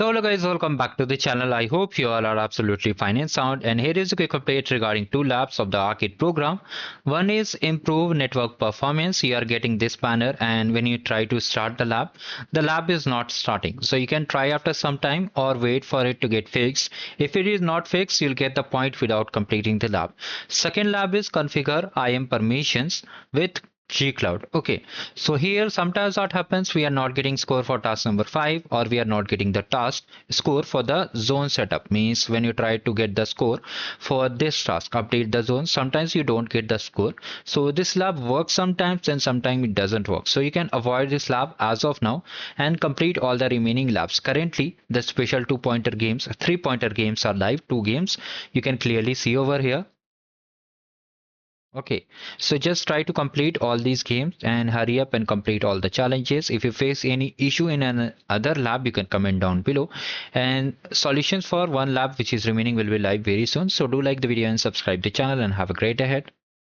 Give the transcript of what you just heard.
So hello guys, welcome back to the channel. I hope you all are absolutely fine and sound, and here is a quick update regarding two labs of the arcade program. One is improve network performance. You are getting this banner, and when you try to start the lab is not starting. So you can try after some time or wait for it to get fixed. If it is not fixed, you'll get the point without completing the lab. Second lab is configure IM permissions with Gcloud. Okay, so here sometimes what happens, we are not getting score for task number 5, or we are not getting the task score for the zone setup. Means when you try to get the score for this task, update the zone, sometimes you don't get the score. So this lab works sometimes and sometimes it doesn't work. So you can avoid this lab as of now and complete all the remaining labs. Currently the special 2-pointer games, 3-pointer games are live, 2 games you can clearly see over here. Okay, so just try to complete all these games and hurry up and complete all the challenges. If you face any issue in another lab, you can comment down below. And solutions for one lab which is remaining will be live very soon. So do like the video and subscribe the channel and have a great ahead.